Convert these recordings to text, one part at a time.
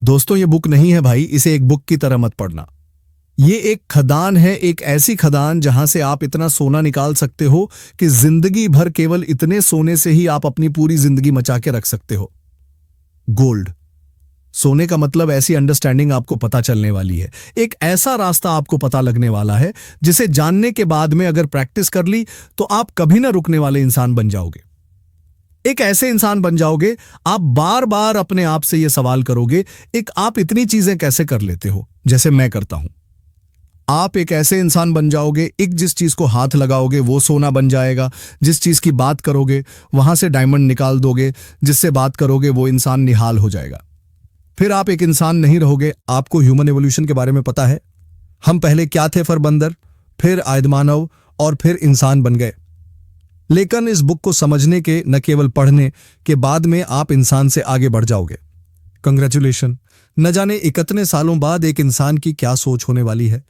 दोस्तों, ये बुक नहीं है भाई, इसे एक बुक की तरह मत पढ़ना। ये एक खदान है, एक ऐसी खदान जहां से आप इतना सोना निकाल सकते हो कि जिंदगी भर केवल इतने सोने से ही आप अपनी पूरी जिंदगी मचा के रख सकते हो। गोल्ड। सोने का मतलब ऐसी अंडरस्टैंडिंग आपको पता चलने वाली है, एक ऐसा रास्ता आपको पता लगने वाला है जिसे जानने के बाद में अगर प्रैक्टिस कर ली तो आप कभी ना रुकने वाले इंसान बन जाओगे। एक ऐसे इंसान बन जाओगे, आप बार बार अपने आप से यह सवाल करोगे, एक आप इतनी चीजें कैसे कर लेते हो जैसे मैं करता हूं। आप एक ऐसे इंसान बन जाओगे, एक जिस चीज को हाथ लगाओगे वो सोना बन जाएगा, जिस चीज की बात करोगे वहां से डायमंड निकाल दोगे, जिससे बात करोगे वो इंसान निहाल हो जाएगा। फिर आप एक इंसान नहीं रहोगे। आपको ह्यूमन एवोल्यूशन के बारे में पता है? हम पहले क्या थे? फिर बंदर, फिर आयदमानव और फिर इंसान बन गए। लेकिन इस बुक को समझने के, न केवल पढ़ने के बाद में आप इंसान से आगे बढ़ जाओगे। कंग्रेचुलेशन। न जाने 71 सालों बाद एक इंसान की क्या सोच होने वाली है।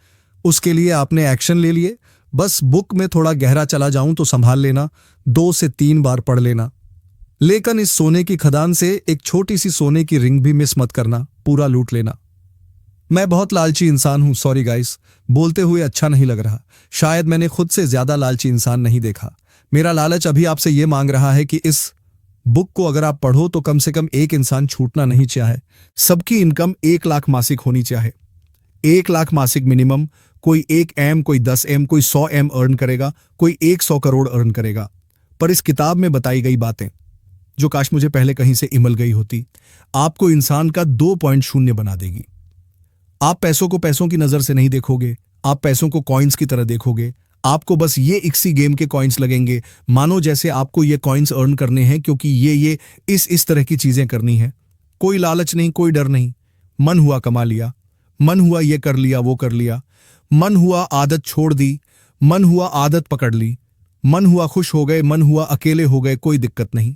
उसके लिए आपने एक्शन ले लिए। बस बुक में थोड़ा गहरा चला जाऊं तो संभाल लेना, 2 से 3 बार पढ़ लेना। लेकिन इस सोने की खदान से एक छोटी सी सोने की रिंग भी मिस मत करना, पूरा लूट लेना। मैं बहुत लालची इंसान हूं, सॉरी गाइस, बोलते हुए अच्छा नहीं लग रहा। शायद मैंने खुद से ज्यादा लालची इंसान नहीं देखा। मेरा लालच अभी आपसे यह मांग रहा है कि इस बुक को अगर आप पढ़ो तो कम से कम एक इंसान छूटना नहीं चाहे। सबकी इनकम 1 लाख मासिक होनी चाहे, 1 लाख मासिक मिनिमम। कोई 1 एम, कोई 10 एम, कोई 100 एम अर्न करेगा, कोई 100 करोड़ अर्न करेगा। पर इस किताब में बताई गई बातें जो काश मुझे पहले कहीं से इमल गई होती, आपको इंसान का 2.0 बना देगी। आप पैसों को पैसों की नजर से नहीं देखोगे, आप पैसों को कॉइन्स की तरह देखोगे। आपको बस ये इक्सी गेम के कॉइन्स लगेंगे, मानो जैसे आपको ये कॉइन्स अर्न करने हैं, क्योंकि ये इस तरह की चीजें करनी है। कोई लालच नहीं, कोई डर नहीं। मन हुआ कमा लिया, मन हुआ ये कर लिया, वो कर लिया, मन हुआ आदत छोड़ दी, मन हुआ आदत पकड़ ली, मन हुआ खुश हो गए, मन हुआ अकेले हो गए, कोई दिक्कत नहीं।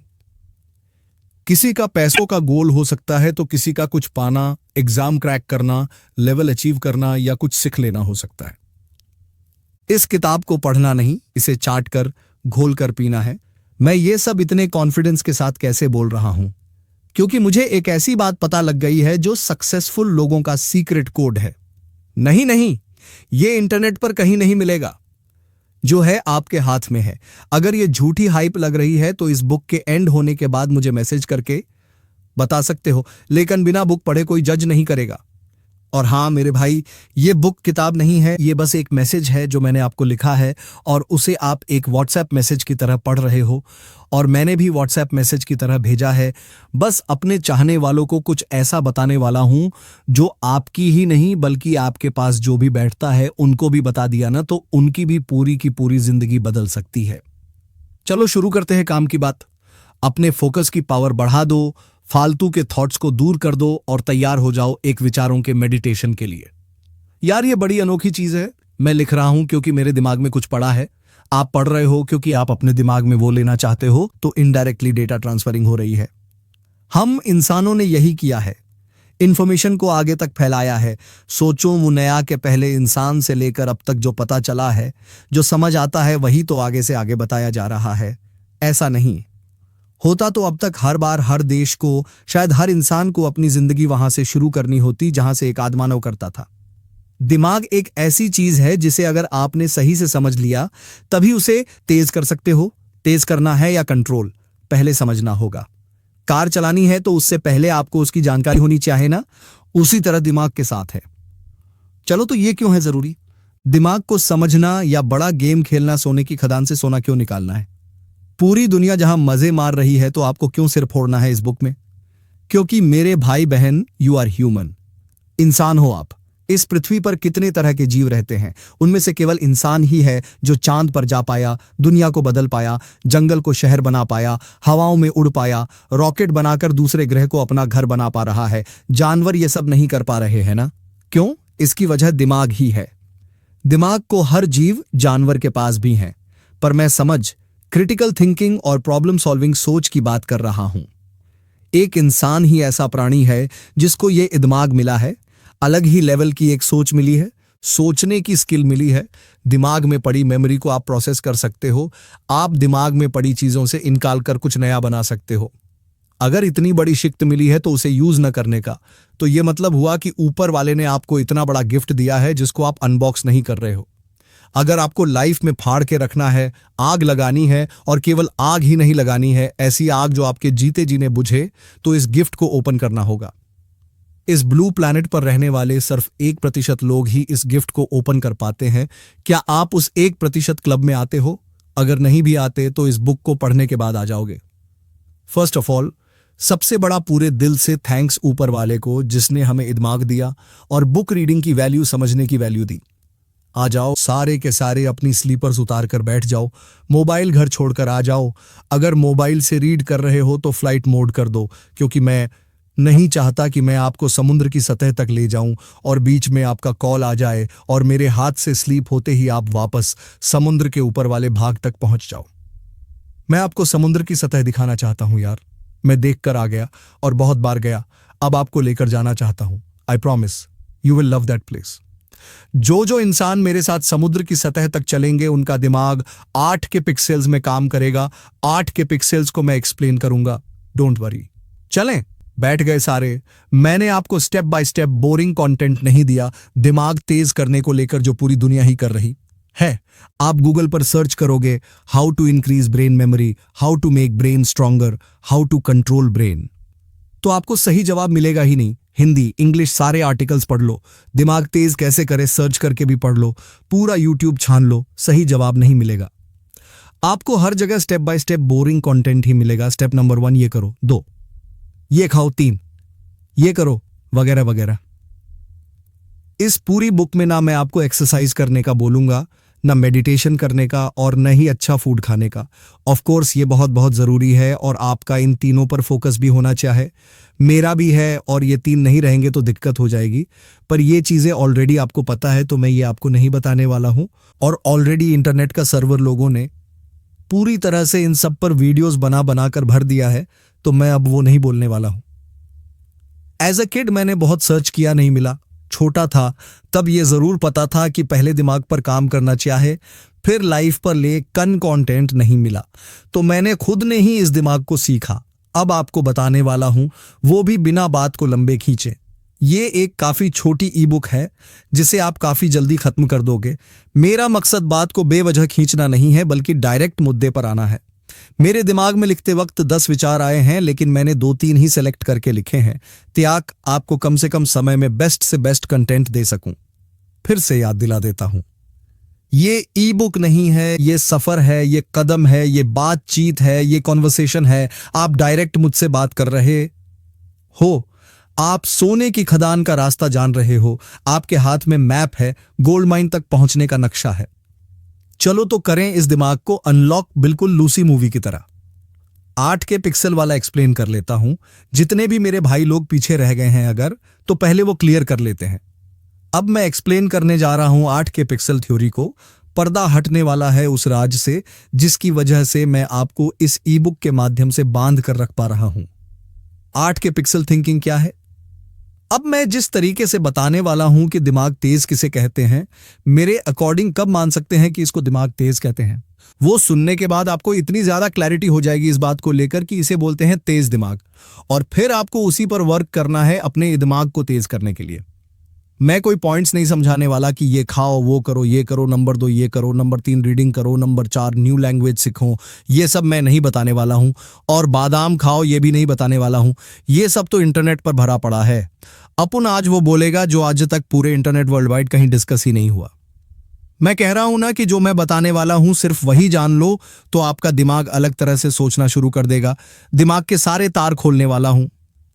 किसी का पैसों का गोल हो सकता है तो किसी का कुछ पाना, एग्जाम क्रैक करना, लेवल अचीव करना या कुछ सीख लेना हो सकता है। इस किताब को पढ़ना नहीं, इसे चाट कर घोल कर पीना है। मैं ये सब इतने कॉन्फिडेंस के साथ कैसे बोल रहा हूं? क्योंकि मुझे एक ऐसी बात पता लग गई है जो सक्सेसफुल लोगों का सीक्रेट कोड है। नहीं, ये इंटरनेट पर कहीं नहीं मिलेगा, जो है आपके हाथ में है। अगर ये झूठी हाइप लग रही है तो इस बुक के एंड होने के बाद मुझे मैसेज करके बता सकते हो, लेकिन बिना बुक पढ़े कोई जज नहीं करेगा। और हाँ मेरे भाई, ये बुक किताब नहीं है, ये बस एक मैसेज है जो मैंने आपको लिखा है और उसे आप एक व्हाट्सएप मैसेज की तरह पढ़ रहे हो और मैंने भी व्हाट्सएप मैसेज की तरह भेजा है। बस अपने चाहने वालों को कुछ ऐसा बताने वाला हूं जो आपकी ही नहीं बल्कि आपके पास जो भी बैठता है उनको भी बता दिया ना तो उनकी भी पूरी की पूरी जिंदगी बदल सकती है। चलो शुरू करते हैं काम की बात। अपने फोकस की पावर बढ़ा दो, फालतू के थॉट्स को दूर कर दो और तैयार हो जाओ एक विचारों के मेडिटेशन के लिए। यार ये बड़ी अनोखी चीज है। मैं लिख रहा हूं क्योंकि मेरे दिमाग में कुछ पड़ा है, आप पढ़ रहे हो क्योंकि आप अपने दिमाग में वो लेना चाहते हो, तो इनडायरेक्टली डेटा ट्रांसफरिंग हो रही है। हम इंसानों ने यही किया है, इंफॉर्मेशन को आगे तक फैलाया है। सोचो मुनया के पहले इंसान से लेकर अब तक जो पता चला है, जो समझ आता है वही तो आगे से आगे बताया जा रहा है। ऐसा नहीं होता तो अब तक हर बार हर देश को, शायद हर इंसान को अपनी जिंदगी वहां से शुरू करनी होती जहां से एक आदमानव करता था। दिमाग एक ऐसी चीज है जिसे अगर आपने सही से समझ लिया तभी उसे तेज कर सकते हो। तेज करना है या कंट्रोल, पहले समझना होगा। कार चलानी है तो उससे पहले आपको उसकी जानकारी होनी चाहिए ना, उसी तरह दिमाग के साथ है। चलो तो ये क्यों है जरूरी? दिमाग को समझना या बड़ा गेम खेलना, सोने की खदान से सोना क्यों निकालना है? पूरी दुनिया जहां मजे मार रही है तो आपको क्यों सिर फोड़ना है इस बुक में? क्योंकि मेरे भाई बहन, यू आर ह्यूमन, इंसान हो आप। इस पृथ्वी पर कितने तरह के जीव रहते हैं, उनमें से केवल इंसान ही है जो चांद पर जा पाया, दुनिया को बदल पाया, जंगल को शहर बना पाया, हवाओं में उड़ पाया, रॉकेट बनाकर दूसरे ग्रह को अपना घर बना पा रहा है। जानवर ये सब नहीं कर पा रहे हैं ना? क्यों? इसकी वजह दिमाग ही है। दिमाग को हर जीव, जानवर के पास भी है, पर मैं समझ, क्रिटिकल थिंकिंग और प्रॉब्लम सॉल्विंग सोच की बात कर रहा हूं। एक इंसान ही ऐसा प्राणी है जिसको ये दिमाग मिला है, अलग ही लेवल की एक सोच मिली है, सोचने की स्किल मिली है। दिमाग में पड़ी मेमोरी को आप प्रोसेस कर सकते हो। आप दिमाग में पड़ी चीजों से निकाल कर कुछ नया बना सकते हो। अगर इतनी बड़ी शिक्त मिली है तो उसे यूज न करने का, तो ये मतलब हुआ कि ऊपर वाले ने आपको इतना बड़ा गिफ्ट दिया है जिसको आप अनबॉक्स नहीं कर रहे हो। अगर आपको लाइफ में फाड़ के रखना है, आग लगानी है, और केवल आग ही नहीं लगानी है, ऐसी आग जो आपके जीते जीने बुझे, तो इस गिफ्ट को ओपन करना होगा। इस ब्लू प्लैनेट पर रहने वाले सिर्फ 1% लोग ही इस गिफ्ट को ओपन कर पाते हैं। क्या आप उस 1% क्लब में आते हो? अगर नहीं भी आते तो इस बुक को पढ़ने के बाद आ जाओगे। फर्स्ट ऑफ ऑल, सबसे बड़ा पूरे दिल से थैंक्स ऊपर वाले को जिसने हमें दिमाग दिया और बुक रीडिंग की वैल्यू समझने की वैल्यू दी। आ जाओ सारे के सारे अपनी स्लीपर्स उतार कर बैठ जाओ, मोबाइल घर छोड़कर आ जाओ। अगर मोबाइल से रीड कर रहे हो तो फ्लाइट मोड कर दो, क्योंकि मैं नहीं चाहता कि मैं आपको समुद्र की सतह तक ले जाऊं और बीच में आपका कॉल आ जाए और मेरे हाथ से स्लीप होते ही आप वापस समुद्र के ऊपर वाले भाग तक पहुंच जाओ। मैं आपको समुद्र की सतह दिखाना चाहता हूं यार। मैं देख कर आ गया और बहुत बार गया, अब आपको लेकर जाना चाहता हूं। I promise you will love that place. जो इंसान मेरे साथ समुद्र की सतह तक चलेंगे उनका दिमाग 8 के पिक्सेल्स में काम करेगा। 8 के पिक्सेल्स को मैं एक्सप्लेन करूंगा, डोंट वरी। चलें, बैठ गए सारे। मैंने आपको step by step boring content नहीं दिया, दिमाग तेज करने को लेकर जो पूरी दुनिया ही कर रही है। आप गूगल पर सर्च करोगे how to increase brain memory, how to make brain stronger, how to control brain, तो आपको सही जवाब मिलेगा ही नहीं। हिंदी इंग्लिश सारे आर्टिकल्स पढ़ लो, दिमाग तेज कैसे करे सर्च करके भी पढ़ लो, पूरा यूट्यूब छान लो, सही जवाब नहीं मिलेगा। आपको हर जगह step by step boring content ही मिलेगा। स्टेप नंबर 1 ये करो, 2 ये खाओ, 3 ये करो, वगैरह वगैरह। इस पूरी बुक में ना मैं आपको एक्सरसाइज करने का बोलूंगा, ना मेडिटेशन करने का, और न ही अच्छा फूड खाने का। ऑफ कोर्स ये बहुत बहुत जरूरी है और आपका इन तीनों पर फोकस भी होना चाहिए। मेरा भी है, और ये 3 नहीं रहेंगे तो दिक्कत हो जाएगी। पर ये चीजें ऑलरेडी आपको पता है तो मैं ये आपको नहीं बताने वाला हूं। और ऑलरेडी इंटरनेट का सर्वर लोगों ने पूरी तरह से इन सब पर वीडियोस बना बना कर भर दिया है, तो मैं अब वो नहीं बोलने वाला हूं। एज अ किड मैंने बहुत सर्च किया, नहीं मिला। छोटा था तब ये जरूर पता था कि पहले दिमाग पर काम करना चाहिए, फिर लाइफ पर ले कंटेंट नहीं मिला, तो मैंने खुद ने ही इस दिमाग को सीखा। अब आपको बताने वाला हूं, वो भी बिना बात को लंबे खींचे। ये एक काफी छोटी ई बुक है जिसे आप काफी जल्दी खत्म कर दोगे। मेरा मकसद बात को बेवजह खींचना नहीं है, बल्कि डायरेक्ट मुद्दे पर आना है। मेरे दिमाग में लिखते वक्त 10 विचार आए हैं, लेकिन मैंने 2-3 ही सेलेक्ट करके लिखे हैं, त्याग आपको कम से कम समय में बेस्ट से बेस्ट कंटेंट दे सकूं। फिर से याद दिला देता हूं, ये ई बुक नहीं है, ये सफर है, ये कदम है, ये बातचीत है, ये कॉन्वर्सेशन है। आप डायरेक्ट मुझसे बात कर रहे हो, आप सोने की खदान का रास्ता जान रहे हो, आपके हाथ में मैप है, गोल्ड माइन तक पहुंचने का नक्शा है। चलो तो करें इस दिमाग को अनलॉक, बिल्कुल लूसी मूवी की तरह। 8 के पिक्सल वाला एक्सप्लेन कर लेता हूं। जितने भी मेरे भाई लोग पीछे रह गए हैं अगर, तो पहले वो क्लियर कर लेते हैं। अब मैं एक्सप्लेन करने जा रहा हूं 8 के पिक्सल थ्योरी को। पर्दा हटने वाला है उस राज से जिसकी वजह से मैं आपको इस ई बुक के माध्यम से बांध कर रख पा रहा हूं। 8 के पिक्सल थिंकिंग क्या है? अब मैं जिस तरीके से बताने वाला हूं कि दिमाग तेज किसे कहते हैं, मेरे अकॉर्डिंग कब मान सकते हैं कि इसको दिमाग तेज कहते हैं, वो सुनने के बाद आपको इतनी ज्यादा क्लैरिटी हो जाएगी इस बात को लेकर कि इसे बोलते हैं तेज दिमाग। और फिर आपको उसी पर वर्क करना है अपने दिमाग को तेज करने के लिए। मैं कोई पॉइंट्स नहीं समझाने वाला कि ये खाओ, वो करो, ये करो, नंबर 2 ये करो, नंबर 3 रीडिंग करो, नंबर 4 न्यू लैंग्वेज सीखो, ये सब मैं नहीं बताने वाला हूं। और बादाम खाओ ये भी नहीं बताने वाला हूं। ये सब तो इंटरनेट पर भरा पड़ा है। अपन आज वो बोलेगा जो आज तक पूरे इंटरनेट वर्ल्ड वाइड कहीं डिस्कस ही नहीं हुआ। मैं कह रहा हूं ना कि जो मैं बताने वाला हूं सिर्फ वही जान लो तो आपका दिमाग अलग तरह से सोचना शुरू कर देगा। दिमाग के सारे तार खोलने वाला हूं।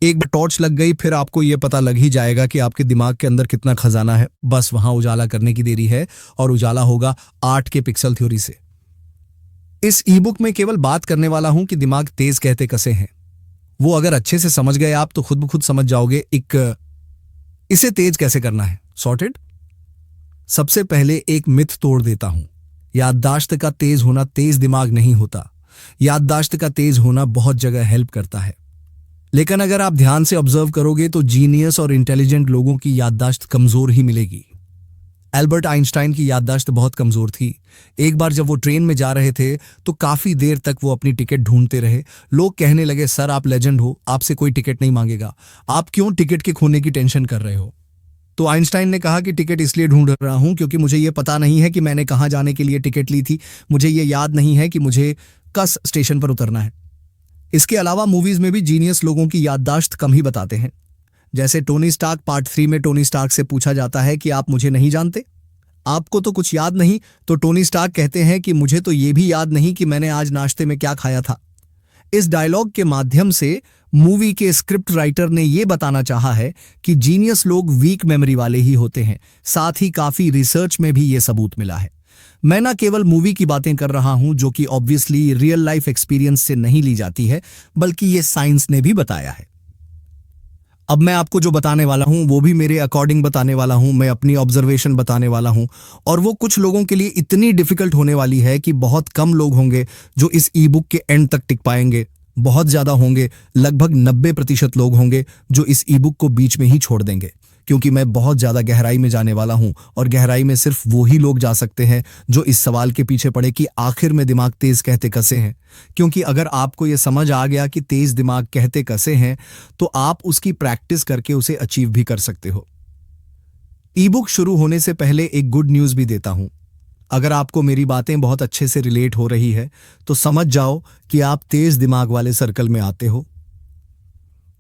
एक बार टॉर्च लग गई फिर आपको यह पता लग ही जाएगा कि आपके दिमाग के अंदर कितना खजाना है। बस वहां उजाला करने की देरी है, और उजाला होगा 8 के पिक्सल थ्योरी से। इस ई बुक में केवल बात करने वाला हूं कि दिमाग तेज कहते कसे हैं। वो अगर अच्छे से समझ गए आप तो खुद ब खुद समझ जाओगे इसे तेज कैसे करना है। सॉर्टेड। सबसे पहले एक मिथ तोड़ देता हूं। याददाश्त का तेज होना तेज दिमाग नहीं होता। याददाश्त का तेज होना बहुत जगह हेल्प करता है, लेकिन अगर आप ध्यान से ऑब्जर्व करोगे तो जीनियस और इंटेलिजेंट लोगों की याददाश्त कमजोर ही मिलेगी। एल्बर्ट आइंस्टाइन की याददाश्त बहुत कमजोर थी। एक बार जब वो ट्रेन में जा रहे थे तो काफी देर तक वो अपनी टिकट ढूंढते रहे। लोग कहने लगे, सर आप लेजेंड हो, आपसे कोई टिकट नहीं मांगेगा, आप क्यों टिकट के खोने की टेंशन कर रहे हो। तो आइंस्टाइन ने कहा कि टिकट इसलिए ढूंढ रहा हूं क्योंकि मुझे ये पता नहीं है कि मैंने कहाँ जाने के लिए टिकट ली थी, मुझे ये याद नहीं है कि मुझे कस स्टेशन पर उतरना है। इसके अलावा मूवीज में भी जीनियस लोगों की याददाश्त कम ही बताते हैं। जैसे टोनी स्टार्क पार्ट 3 में टोनी स्टार्क से पूछा जाता है कि आप मुझे नहीं जानते, आपको तो कुछ याद नहीं, तो टोनी स्टार्क कहते हैं कि मुझे तो ये भी याद नहीं कि मैंने आज नाश्ते में क्या खाया था। इस डायलॉग के माध्यम से मूवी के स्क्रिप्ट राइटर ने यह बताना चाहा है कि जीनियस लोग वीक मेमोरी वाले ही होते हैं। साथ ही काफी रिसर्च में भी यह सबूत मिला है। मैं ना केवल मूवी की बातें कर रहा हूं जो कि ऑब्वियसली रियल लाइफ एक्सपीरियंस से नहीं ली जाती है, बल्कि ये साइंस ने भी बताया है। अब मैं आपको जो बताने वाला हूं वो भी मेरे अकॉर्डिंग बताने वाला हूं, मैं अपनी ऑब्जर्वेशन बताने वाला हूं, और वो कुछ लोगों के लिए इतनी डिफिकल्ट होने वाली है कि बहुत कम लोग होंगे जो इस ई बुक के एंड तक टिक पाएंगे। बहुत ज्यादा होंगे, लगभग 90% लोग होंगे जो इस ई बुक को बीच में ही छोड़ देंगे, क्योंकि मैं बहुत ज्यादा गहराई में जाने वाला हूं, और गहराई में सिर्फ वो ही लोग जा सकते हैं जो इस सवाल के पीछे पड़े कि आखिर में दिमाग तेज कहते कैसे हैं। क्योंकि अगर आपको यह समझ आ गया कि तेज दिमाग कहते कैसे हैं, तो आप उसकी प्रैक्टिस करके उसे अचीव भी कर सकते हो। ई बुक शुरू होने से पहले एक गुड न्यूज भी देता हूं। अगर आपको मेरी बातें बहुत अच्छे से रिलेट हो रही है तो समझ जाओ कि आप तेज दिमाग वाले सर्कल में आते हो।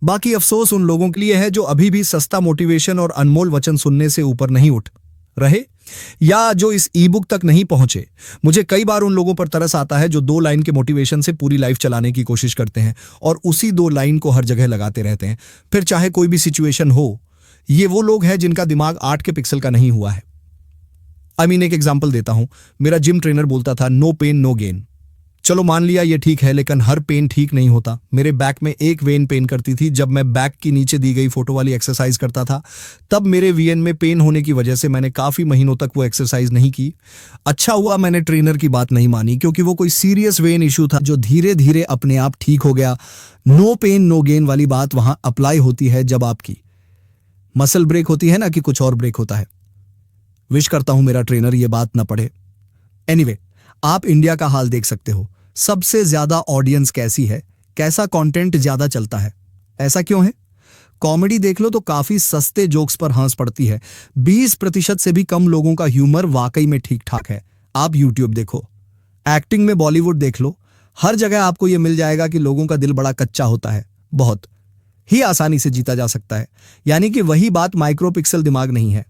बाकी अफसोस उन लोगों के लिए है जो अभी भी सस्ता मोटिवेशन और अनमोल वचन सुनने से ऊपर नहीं उठ रहे, या जो इस ई बुक तक नहीं पहुंचे। मुझे कई बार उन लोगों पर तरस आता है जो 2 लाइन के मोटिवेशन से पूरी लाइफ चलाने की कोशिश करते हैं और उसी 2 लाइन को हर जगह लगाते रहते हैं, फिर चाहे कोई भी सिचुएशन हो। ये वो लोग हैं जिनका दिमाग 8 के पिक्सल का नहीं हुआ है। एक एग्जांपल देता हूं। मेरा जिम ट्रेनर बोलता था, नो पेन नो गेन। चलो मान लिया ये ठीक है, लेकिन हर पेन ठीक नहीं होता। मेरे बैक में एक वेन पेन करती थी जब मैं बैक की नीचे दी गई फोटो वाली एक्सरसाइज करता था। तब मेरे वीएन में पेन होने की वजह से मैंने काफी महीनों तक वो एक्सरसाइज नहीं की। अच्छा हुआ मैंने ट्रेनर की बात नहीं मानी, क्योंकि वो कोई सीरियस वेन इशू था जो धीरे धीरे अपने आप ठीक हो गया। नो पेन नो गेन वाली बात वहां अप्लाई होती है जब आपकी मसल ब्रेक होती है ना, कि कुछ और ब्रेक होता है। विश करता हूं मेरा ट्रेनर ये बात ना पढ़े। एनीवे, आप इंडिया का हाल देख सकते हो। सबसे ज्यादा ऑडियंस कैसी है, कैसा कंटेंट ज्यादा चलता है, ऐसा क्यों है? कॉमेडी देख लो तो काफी सस्ते जोक्स पर हंस पड़ती है। 20% से भी कम लोगों का ह्यूमर वाकई में ठीक ठाक है। आप यूट्यूब देखो, एक्टिंग में बॉलीवुड देख लो, हर जगह आपको यह मिल जाएगा कि लोगों का दिल बड़ा कच्चा होता है, बहुत ही आसानी से जीता जा सकता है। यानी कि वही बात, माइक्रोपिक्सल दिमाग नहीं है,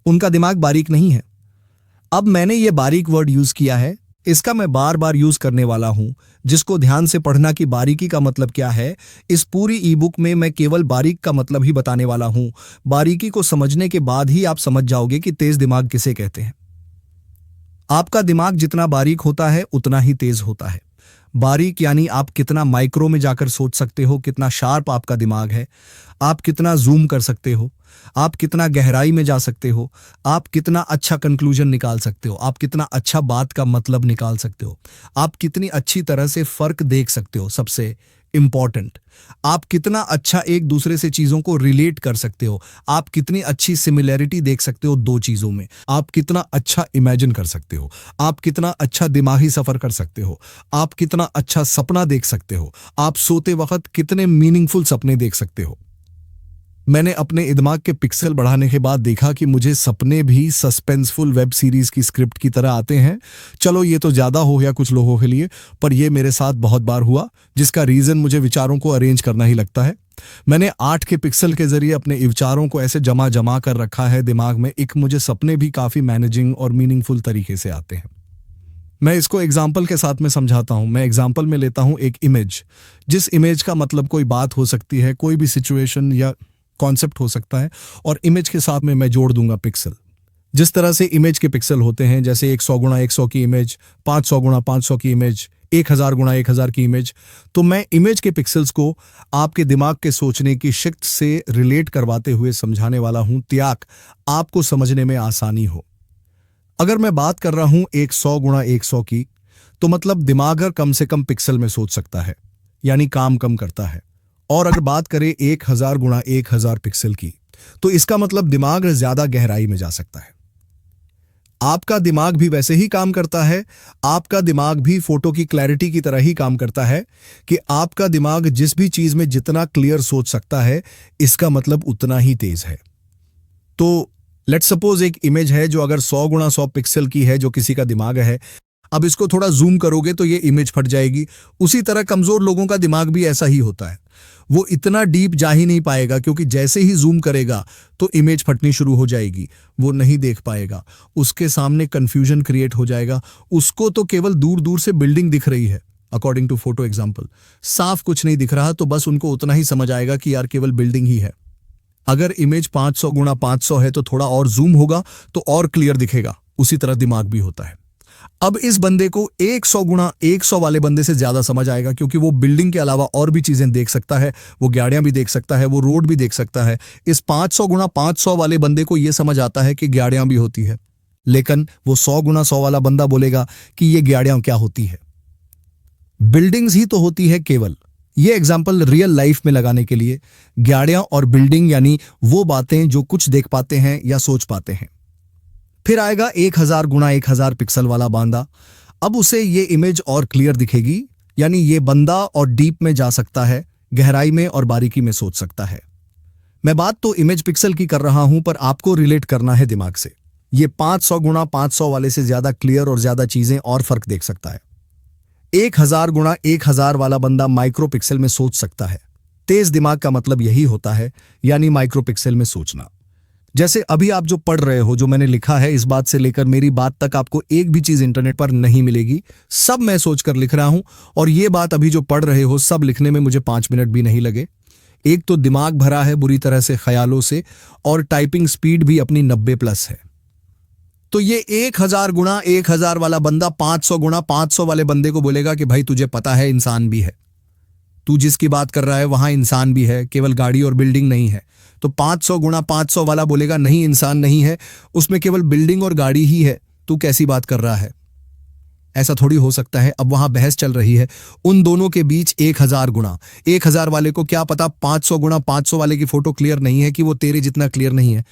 उनका दिमाग बारीक नहीं है। अब मैंने ये बारीक वर्ड यूज किया है, इसका मैं बार बार यूज करने वाला हूं, जिसको ध्यान से पढ़ना कि बारीकी का मतलब क्या है। इस पूरी ई बुक में मैं केवल बारीक का मतलब ही बताने वाला हूं। बारीकी को समझने के बाद ही आप समझ जाओगे कि तेज दिमाग किसे कहते हैं। आपका दिमाग जितना बारीक होता है उतना ही तेज होता है। बारीक यानी आप कितना माइक्रो में जाकर सोच सकते हो, कितना शार्प आपका दिमाग है, आप कितना जूम कर सकते हो, आप कितना गहराई में जा सकते हो, आप कितना अच्छा कंक्लूजन निकाल सकते हो, आप कितना अच्छा बात का मतलब निकाल सकते हो, आप कितनी अच्छी तरह से फर्क देख सकते हो। सबसे इंपॉर्टेंट, आप कितना अच्छा एक दूसरे से चीजों को रिलेट कर सकते हो, आप कितनी अच्छी सिमिलैरिटी देख सकते हो 2 चीजों में, आप कितना अच्छा इमेजिन कर सकते हो, आप कितना अच्छा दिमागी सफर कर सकते हो, आप कितना अच्छा सपना देख सकते हो, आप सोते वक्त कितने मीनिंगफुल सपने देख सकते हो। मैंने अपने दिमाग के पिक्सल बढ़ाने के बाद देखा कि मुझे सपने भी सस्पेंसफुल वेब सीरीज की स्क्रिप्ट की तरह आते हैं। चलो ये तो ज्यादा हो गया कुछ लोगों के लिए, पर यह मेरे साथ बहुत बार हुआ, जिसका रीजन मुझे विचारों को अरेंज करना ही लगता है। मैंने 8 के पिक्सल के जरिए अपने विचारों को ऐसे जमा कर रखा है दिमाग में। मुझे सपने भी काफी मैनेजिंग और मीनिंगफुल तरीके से आते हैं। मैं इसको एग्जाम्पल के साथ में समझाता हूं। मैं एग्जाम्पल में लेता हूं एक इमेज, जिस इमेज का मतलब कोई बात हो सकती है, कोई भी सिचुएशन या कॉन्सेप्ट हो सकता है, और इमेज के साथ में मैं जोड़ दूंगा पिक्सल। जिस तरह से इमेज के पिक्सल होते हैं, जैसे 100 गुणा 100 की इमेज, 500 गुणा 500 की इमेज, 1000 गुणा 1000 की इमेज, तो मैं इमेज के पिक्सल्स को आपके दिमाग के सोचने की शक्ति से रिलेट करवाते हुए समझाने वाला हूं, ताकि आपको समझने में आसानी हो। अगर मैं बात कर रहा हूं 100 गुणा 100 की, तो मतलब दिमाग कम से कम पिक्सल में सोच सकता है, यानी काम कम करता है। और अगर बात करें 1000 गुणा 1000 पिक्सल की, तो इसका मतलब दिमाग ज्यादा गहराई में जा सकता है। आपका दिमाग भी वैसे ही काम करता है। आपका दिमाग भी फोटो की क्लैरिटी की तरह ही काम करता है कि आपका दिमाग जिस भी चीज में जितना क्लियर सोच सकता है, इसका मतलब उतना ही तेज है। तो लेट्स सपोज एक इमेज है जो अगर 100 गुणा 100 पिक्सल की है, जो किसी का दिमाग है। अब इसको थोड़ा जूम करोगे तो ये इमेज फट जाएगी। उसी तरह कमजोर लोगों का दिमाग भी ऐसा ही होता है। वो इतना डीप जा ही नहीं पाएगा, क्योंकि जैसे ही जूम करेगा तो इमेज फटनी शुरू हो जाएगी। वो नहीं देख पाएगा, उसके सामने कंफ्यूजन क्रिएट हो जाएगा। उसको तो केवल दूर दूर से बिल्डिंग दिख रही है, अकॉर्डिंग टू फोटो एग्जाम्पल। साफ कुछ नहीं दिख रहा, तो बस उनको उतना ही समझ आएगा कि यार केवल बिल्डिंग ही है। अगर इमेज 500 गुणा 500 है तो थोड़ा और जूम होगा तो और क्लियर दिखेगा। उसी तरह दिमाग भी होता है। अब इस बंदे को 100 गुणा 100 वाले बंदे से ज्यादा समझ आएगा, क्योंकि वो बिल्डिंग के अलावा और भी चीजें देख सकता है। वो गाड़ियां भी देख सकता है, वो रोड भी देख सकता है। इस 500 गुणा 500 वाले बंदे को यह समझ आता है कि गाड़ियां भी होती है, लेकिन वो 100 गुणा 100 वाला बंदा बोलेगा कि ये गाड़ियां क्या होती है, बिल्डिंग्स ही तो होती है केवल। ये एग्जाम्पल रियल लाइफ में लगाने के लिए, गाड़ियां और बिल्डिंग यानी वो बातें जो कुछ देख पाते हैं या सोच पाते हैं। फिर आएगा 1000 गुणा 1000 पिक्सल वाला बंदा। अब उसे ये इमेज और क्लियर दिखेगी, यानी ये बंदा और डीप में जा सकता है, गहराई में और बारीकी में सोच सकता है। मैं बात तो इमेज पिक्सल की कर रहा हूं, पर आपको रिलेट करना है दिमाग से। ये 500 गुणा 500 वाले से ज्यादा क्लियर और ज्यादा चीजें और फर्क देख सकता है। 1000 गुणा 1000 वाला बंदा माइक्रो पिक्सल में सोच सकता है। तेज दिमाग का मतलब यही होता है, यानी माइक्रो पिक्सल में सोचना। जैसे अभी आप जो पढ़ रहे हो, जो मैंने लिखा है, इस बात से लेकर मेरी बात तक आपको एक भी चीज इंटरनेट पर नहीं मिलेगी। सब मैं सोचकर लिख रहा हूं, और ये बात अभी जो पढ़ रहे हो सब लिखने में मुझे 5 मिनट भी नहीं लगे। एक तो दिमाग भरा है बुरी तरह से ख्यालों से, और टाइपिंग स्पीड भी अपनी 90+ है। तो ये 1000 गुणा 1000 वाला बंदा 500 गुणा 500 वाले बंदे को बोलेगा कि भाई तुझे पता है इंसान भी है, तू जिसकी बात कर रहा है वहां इंसान भी है, केवल गाड़ी और बिल्डिंग नहीं है। तो 500 गुणा 500 वाला बोलेगा नहीं, इंसान नहीं है, उसमें केवल बिल्डिंग और गाड़ी ही है, तू कैसी बात कर रहा है, ऐसा थोड़ी हो सकता है। अब वहां बहस चल रही है उन दोनों के बीच। 1000 गुणा 1000 वाले को क्या पता 500 गुणा 500 वाले की फोटो क्लियर नहीं है, कि वो तेरे जितना क्लियर नहीं है।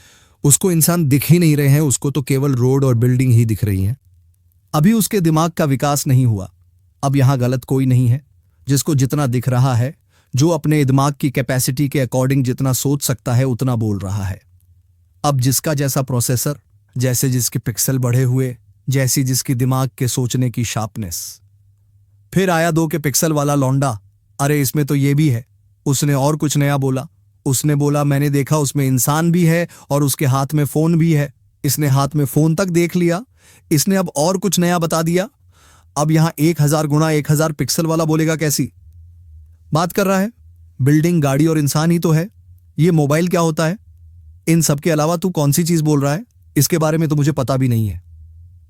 उसको इंसान दिख ही नहीं रहे हैं, उसको तो केवल रोड और बिल्डिंग ही दिख रही हैं। अभी उसके दिमाग का विकास नहीं हुआ। अब यहां गलत कोई नहीं है, जिसको जितना दिख रहा है, जो अपने दिमाग की कैपेसिटी के अकॉर्डिंग जितना सोच सकता है उतना बोल रहा है। अब जिसका जैसा प्रोसेसर, जैसे जिसके पिक्सल बढ़े हुए, जैसी जिसकी दिमाग के सोचने की शार्पनेस। फिर आया 2 के पिक्सल वाला लौंडा, अरे इसमें तो ये भी है। उसने और कुछ नया बोला। उसने बोला मैंने देखा उसमें इंसान भी है और उसके हाथ में फोन भी है। इसने हाथ में फोन तक देख लिया। इसने अब और कुछ नया बता दिया। अब यहां 1000 गुणा 1000 पिक्सल वाला बोलेगा कैसी बात कर रहा है, बिल्डिंग, गाड़ी और इंसान ही तो है। ये मोबाइल क्या होता है, इन सब के अलावा तू कौन सी चीज बोल रहा है, इसके बारे में तो मुझे पता भी नहीं है।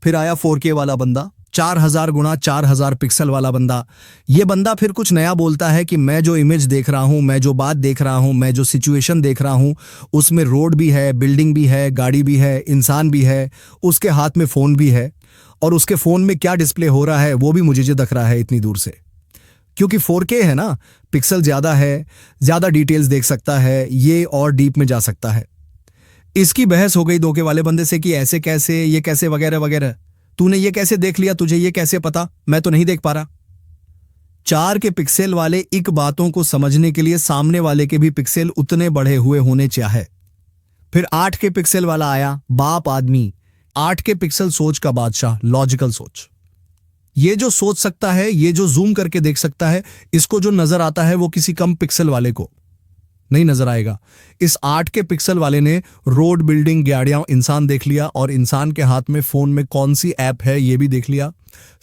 फिर आया 4K वाला बंदा, 4000 गुणा 4000 पिक्सल वाला बंदा। ये बंदा फिर कुछ नया बोलता है कि मैं जो इमेज देख रहा हूं, मैं जो बात देख रहा हूं, मैं जो सिचुएशन देख रहा हूं, उसमें रोड भी है, बिल्डिंग भी है, गाड़ी भी है, इंसान भी है, उसके हाथ में फोन भी है, और उसके फोन में क्या डिस्प्ले हो रहा है वो भी मुझे दिख रहा है इतनी दूर से। क्योंकि 4K है ना, पिक्सल ज्यादा है, ज्यादा डिटेल्स देख सकता है, ये और डीप में जा सकता है। इसकी बहस हो गई 2K वाले बंदे से कि ऐसे कैसे, ये कैसे, वगैरह वगैरह। तूने ये कैसे देख लिया, तुझे ये कैसे पता, मैं तो नहीं देख पा रहा। 4 के पिक्सल वाले एक बातों को समझने के लिए सामने वाले के भी पिक्सल उतने बढ़े हुए होने चाहिए। फिर 8 के पिक्सल वाला आया, बाप आदमी। 8 के पिक्सल सोच का बादशाह, लॉजिकल सोच। ये जो सोच सकता है, ये जो जूम करके देख सकता है, इसको जो नजर आता है वो किसी कम पिक्सल वाले को नहीं नजर आएगा। इस 8 के पिक्सल वाले ने रोड, बिल्डिंग, गाड़ियां, इंसान देख लिया, और इंसान के हाथ में फोन में कौन सी ऐप है ये भी देख लिया।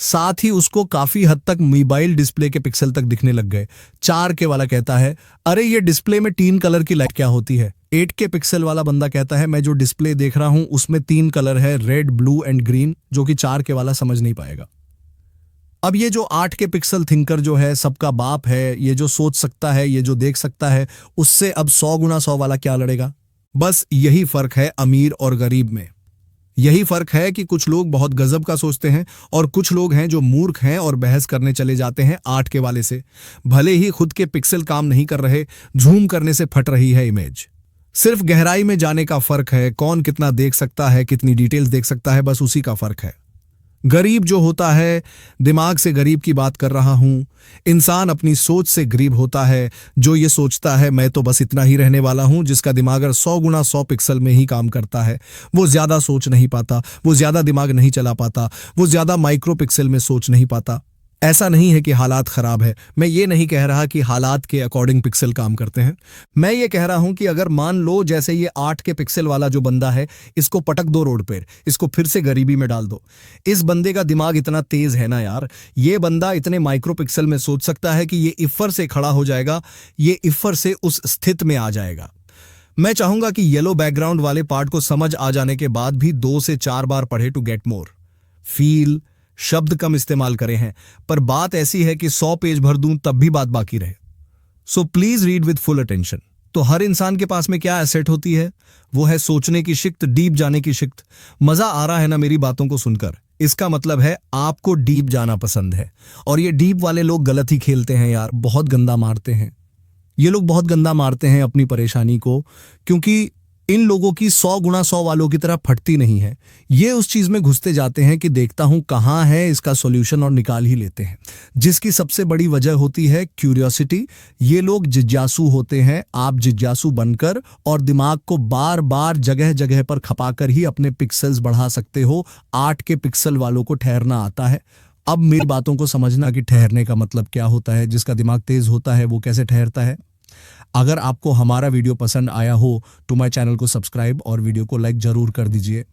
साथ ही उसको काफी हद तक मोबाइल डिस्प्ले के पिक्सल तक दिखने लग गए। 4 के वाला कहता है अरे ये डिस्प्ले में 3 कलर की लाइट क्या होती है। 8 के पिक्सल वाला बंदा कहता है मैं जो डिस्प्ले देख रहा हूं उसमें 3 कलर है, रेड, ब्लू एंड ग्रीन, जो कि 4 के वाला समझ नहीं पाएगा। अब ये जो 8 के पिक्सल थिंकर जो है, सबका बाप है, ये जो सोच सकता है, ये जो देख सकता है, उससे अब 100 गुना 100 वाला क्या लड़ेगा। बस यही फर्क है अमीर और गरीब में। यही फर्क है कि कुछ लोग बहुत गजब का सोचते हैं और कुछ लोग हैं जो मूर्ख हैं और बहस करने चले जाते हैं 8 के वाले से। भले ही खुद के पिक्सल काम नहीं कर रहे, झूम करने से फट रही है इमेज। सिर्फ गहराई में जाने का फर्क है, कौन कितना देख सकता है, कितनी डिटेल्स देख सकता है, बस उसी का फर्क है। गरीब जो होता है, दिमाग से गरीब की बात कर रहा हूं। इंसान अपनी सोच से गरीब होता है, जो ये सोचता है मैं तो बस इतना ही रहने वाला हूं, जिसका दिमाग अगर 100 गुना 100 पिक्सल में ही काम करता है। वो ज्यादा सोच नहीं पाता, वो ज्यादा दिमाग नहीं चला पाता, वो ज्यादा माइक्रो पिक्सल में सोच नहीं पाता। ऐसा नहीं है कि हालात खराब है, मैं ये नहीं कह रहा कि हालात के अकॉर्डिंग पिक्सल काम करते हैं। मैं ये कह रहा हूं कि अगर मान लो जैसे ये 8 के पिक्सल वाला जो बंदा है, इसको पटक दो रोड पर, इसको फिर से गरीबी में डाल दो। इस बंदे का दिमाग इतना तेज है ना यार, ये बंदा इतने माइक्रो पिक्सल में सोच सकता है कि ये इफर से खड़ा हो जाएगा, ये इफर से उस स्थिति में आ जाएगा। मैं चाहूंगा कि येलो बैकग्राउंड वाले पार्ट को समझ आ जाने के बाद भी 2 से 4 बार पढ़े टू गेट मोर फील। शब्द कम इस्तेमाल करे हैं, पर बात ऐसी है कि 100 पेज भर दूं तब भी बात बाकी रहे। So please read with full attention. तो हर इंसान के पास में क्या एसेट होती है? वो है सोचने की शिक्त, डीप जाने की शिक्त। मजा आ रहा है ना मेरी बातों को सुनकर? इसका मतलब है आपको डीप जाना पसंद है। और ये डीप वाले लोग गलत ही खेलते हैं यार, बहुत गंदा मारते हैं। ये लोग बहुत गंदा मारते हैं अपनी परेशानी को, क्योंकि इन लोगों की 100 गुना 100 वालों की तरह फटती नहीं है। ये उस चीज में घुसते जाते हैं कि देखता हूं कहां है इसका सॉल्यूशन और निकाल ही लेते हैं, जिसकी सबसे बड़ी वजह होती है क्यूरियोसिटी। ये लोग जिज्ञासु होते हैं। आप जिज्ञासु बनकर और दिमाग को बार बार जगह जगह पर खपाकर ही अपने पिक्सल्स बढ़ा सकते हो। 8 के पिक्सल वालों को ठहरना आता है। अब मेरी बातों को समझना कि ठहरने का मतलब क्या होता है। जिसका दिमाग तेज होता है वो कैसे ठहरता है। अगर आपको हमारा वीडियो पसंद आया हो तो माय चैनल को सब्सक्राइब और वीडियो को लाइक जरूर कर दीजिए।